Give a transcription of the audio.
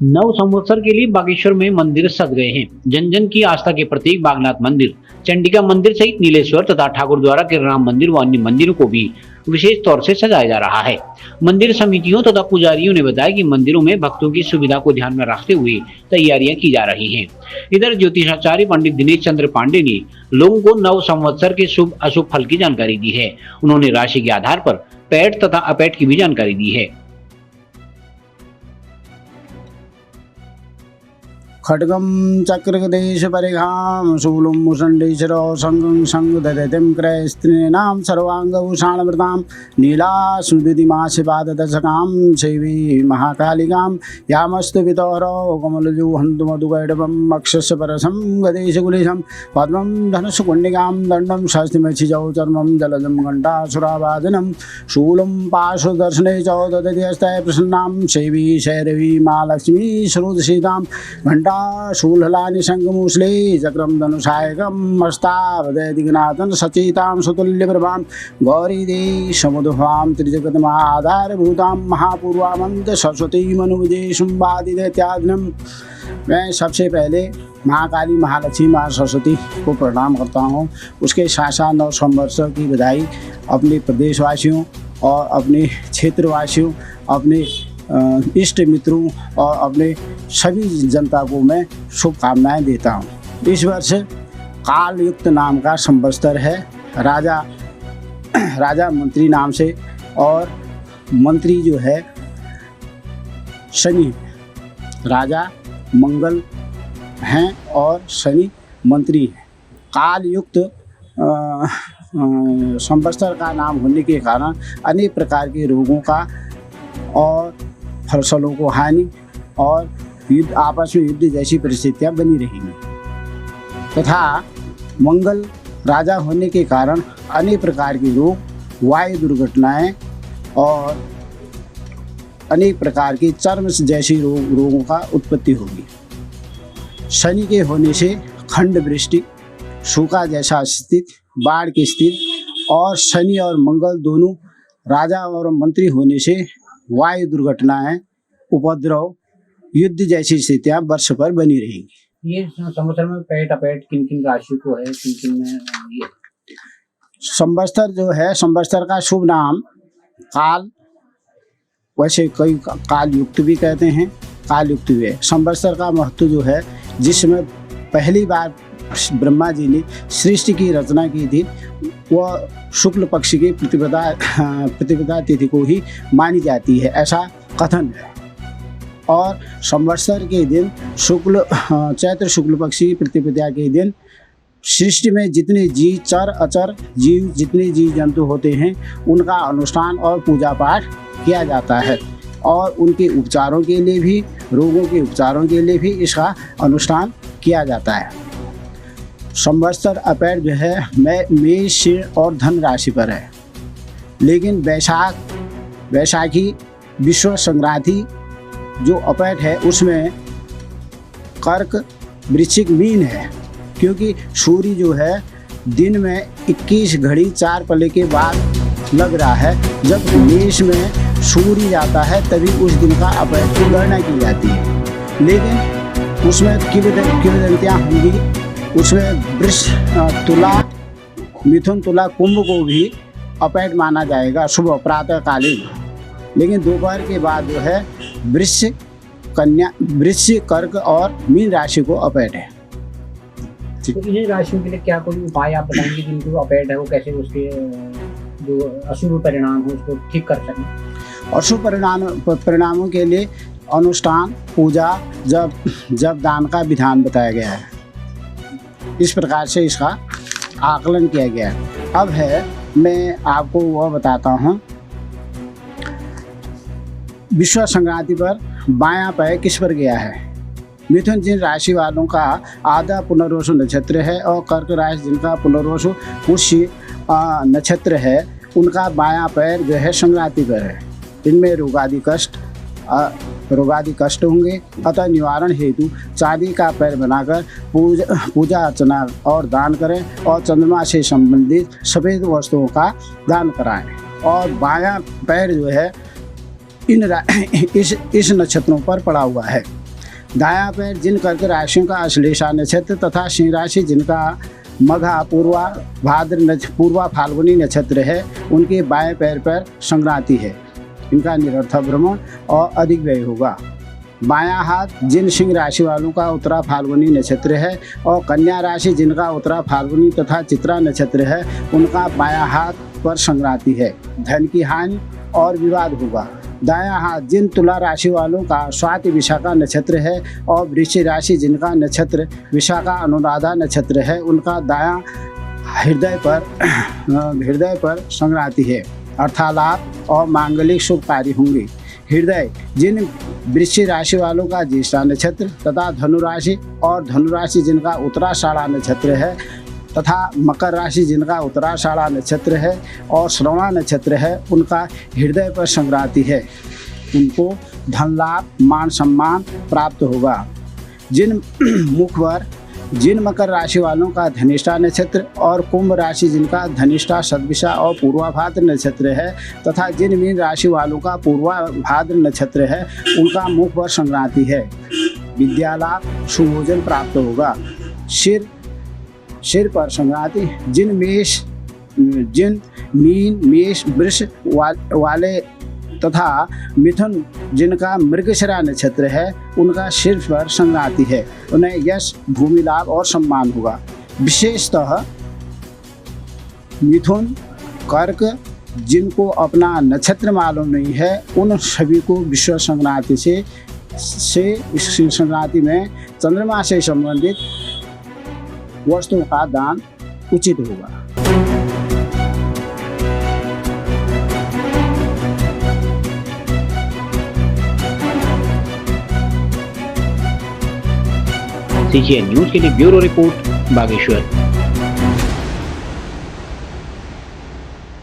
नव संवत्सर के लिए बागेश्वर में मंदिर सज गए हैं। जन जन की आस्था के प्रतीक बागनाथ मंदिर, चंडिका मंदिर सहित नीलेश्वर तथा ठाकुर द्वारा के राम मंदिर व अन्य मंदिरों को भी विशेष तौर से सजाया जा रहा है। मंदिर समितियों तथा पुजारियों ने बताया कि मंदिरों में भक्तों की सुविधा को ध्यान में रखते हुए तैयारियां की जा रही हैं। इधर ज्योतिषाचार्य पंडित दिनेश चंद्र पांडे ने लोगों को नव संवत्सर के शुभ अशुभ फल की जानकारी दी है। उन्होंने राशि के आधार पर पैठ तथा अपैठ की भी जानकारी दी है। खड्गं चक्रगदेशपरिघां शूलं मुषण्डीश्वरो शङ्खं शङ्खदधिं क्रयस्त्रीणां सर्वाङ्गभूषाणवृतां नीलास्मृतिमासिपाददशकां शैवी महाकालिकां यामस्तु पितरो कमलजुहन्तु मधुकैटवम् अक्षस्य परसं गदेशकुलेशं पद्मं धनुषकुण्डिकां दण्डं शस्तिमक्षिजौ चर्मं जलजं घण्टासुरावादनं शूलं पार्श्वदर्शने च ददति हस्ते प्रसन्नां शैवी शैरवी महालक्ष्मी श्रोतसीतां घण्टा शूलहलानि शङ्खमूसले चक्रं धनुषायकं मस्तावदयदिघनाथं सचेतां सुतुल्यप्रभां गौरीदेवी समुद्भवां त्रिजगन्माधारभूतां महापूर्वामन्त सरस्वतीमनुविदे शुम्भादिदैत्यादिनं। मैं सबसे पहले महाकाली महालक्ष्मी माँ सरस्वती को प्रणाम करता हूँ। उसके साथ साथ नव संवत्सर की बधाई अपने प्रदेशवासियों और अपने क्षेत्रवासियों, अपने इष्ट मित्रों और अपने सभी जनता को मैं शुभकामनाएं देता हूं। इस वर्ष कालयुक्त नाम का संवत्सर है। राजा मंत्री नाम से, और मंत्री जो है शनि, राजा मंगल हैं और शनि मंत्री हैं। कालयुक्त संवत्सर का नाम होने के कारण अनेक प्रकार के रोगों का और फसलों को हानि और युद्ध, आपस में युद्ध जैसी परिस्थितियां बनी रहेंगी तथा मंगल राजा होने के कारण अनेक प्रकार के रोग, वायु दुर्घटनाएं और अनेक प्रकार की चर्म जैसी रोगों का उत्पत्ति होगी। शनि के होने से खंड वृष्टि, सूखा जैसा स्थिति, बाढ़ की स्थिति, और शनि और मंगल दोनों राजा और मंत्री होने से वायु दुर्घटनाएं, उपद्रव, युद्ध जैसी स्थितियां वर्ष पर बनी रहेंगी। ये संवत्सर में पैठ अपैठ किन किन राशि को है, किन किन में ये संवत्सर जो है, संवत्सर का शुभ नाम काल, वैसे कई काल युक्त भी कहते हैं, काल युक्त भी है। संवत्सर का महत्व जो है, जिसमें पहली बार ब्रह्मा जी ने सृष्टि की रचना की थी, वह शुक्ल पक्ष की प्रतिपदा तिथि को ही मानी जाती है, ऐसा कथन है। और संवत्सर के दिन चैत्र शुक्ल पक्ष की प्रतिपदा के दिन सृष्टि में जितने जीव, चर अचर जीव, जितने जीव जंतु होते हैं, उनका अनुष्ठान और पूजा पाठ किया जाता है, और उनके उपचारों के लिए भी, रोगों के उपचारों के लिए भी इसका अनुष्ठान किया जाता है। संवत्सर अपैठ जो है मेष और धन राशि पर है, लेकिन वैशाखी विश्व संक्रांति जो अपैठ है उसमें कर्क, वृश्चिक, मीन है, क्योंकि सूर्य जो है दिन में 21 घड़ी 4 पले के बाद लग रहा है। जब मेष में सूर्य जाता है तभी उस दिन का अपैठ की गणना की जाती है, लेकिन उसमें किंवदंतियाँ होंगी। उसमें वृष, तुला, मिथुन, तुला, कुंभ को भी अपैठ माना जाएगा सुबह प्रातःकालीन, लेकिन दोपहर के बाद जो है वृश्चिक, कन्या, वृश्चिक, कर्क और मीन राशि को अपैठ है। तो इन राशियों के लिए क्या कोई उपाय आप बताएंगे जिनको अपैठ है, वो कैसे उसके जो अशुभ परिणाम हो उसको ठीक कर सकें? अशुभ परिणामों के लिए अनुष्ठान, पूजा, जब दान का विधान बताया गया है। इस प्रकार से इसका आकलन किया गया है। अब मैं आपको वह बताता हूँ, विश्व संक्रांति पर बायां पैर किस पर गया है। मिथुन जिन राशि वालों का आधा पुनर्वसु नक्षत्र है और कर्क राशि जिनका पुनर्वसु पुष्य नक्षत्र है, उनका बायां पैर जो है संक्रांति पर है। इनमें रोगादि कष्ट होंगे। अतः निवारण हेतु चांदी का पैर बनाकर पूजा अर्चना और दान करें और चंद्रमा से संबंधित सफेद वस्तुओं का दान कराएं। और बायां पैर जो है इस नक्षत्रों पर पड़ा हुआ है। दायां पैर जिन कर्क राशियों का अश्लेषा नक्षत्र तथा सिंह राशि जिनका मघा पूर्वा फाल्गुनी नक्षत्र है, उनके बाएं पैर पर संक्रांति है। इनका निरर्थक भ्रमण और अधिक व्यय होगा। बायां हाथ जिन सिंह राशि वालों का उत्तरा फाल्गुनी नक्षत्र है और कन्या राशि जिनका उत्तरा फाल्गुनी तथा चित्रा नक्षत्र है, उनका बायां हाथ पर संक्रांति है। धन की हानि और विवाद होगा। दायां हाथ जिन तुला राशि वालों का स्वाति विशाखा नक्षत्र है और वृश्चिक राशि जिनका नक्षत्र विशाखा अनुराधा नक्षत्र है, उनका दायां हृदय पर संक्रांति है। अर्थालाभ और मांगलिक शुभ कार्य होंगे। हृदय जिन वृश्चिक राशि वालों का ज्येष्ठा नक्षत्र तथा धनुराशि जिनका उत्तराषाढ़ा नक्षत्र है तथा मकर राशि जिनका उत्तराषाढ़ा नक्षत्र है और श्रवणा नक्षत्र है, उनका हृदय पर संक्रांति है। उनको धन लाभ मान सम्मान प्राप्त होगा। जिन मकर राशि वालों का धनिष्ठा नक्षत्र और कुंभ राशि जिनका धनिष्ठा सद्विषा और पूर्वाभाद्र नक्षत्र है तथा जिन मीन राशि वालों का पूर्वाभाद्र नक्षत्र है, उनका मुख पर संक्रांति है। विद्या लाभ सुभोजन प्राप्त होगा। सिर पर संक्रांति जिन मीन मेष वृष वाले तथा मिथुन जिनका मृगशिरा नक्षत्र है, उनका सिर पर संक्रांति है। उन्हें यश भूमि लाभ और सम्मान होगा। विशेषतः मिथुन कर्क जिनको अपना नक्षत्र मालूम नहीं है, उन सभी को विश्व संक्रांति से इस संक्रांति में चंद्रमा से संबंधित वस्तुओं का दान उचित होगा। CGN न्यूज के लिए ब्यूरो रिपोर्ट बागेश्वर।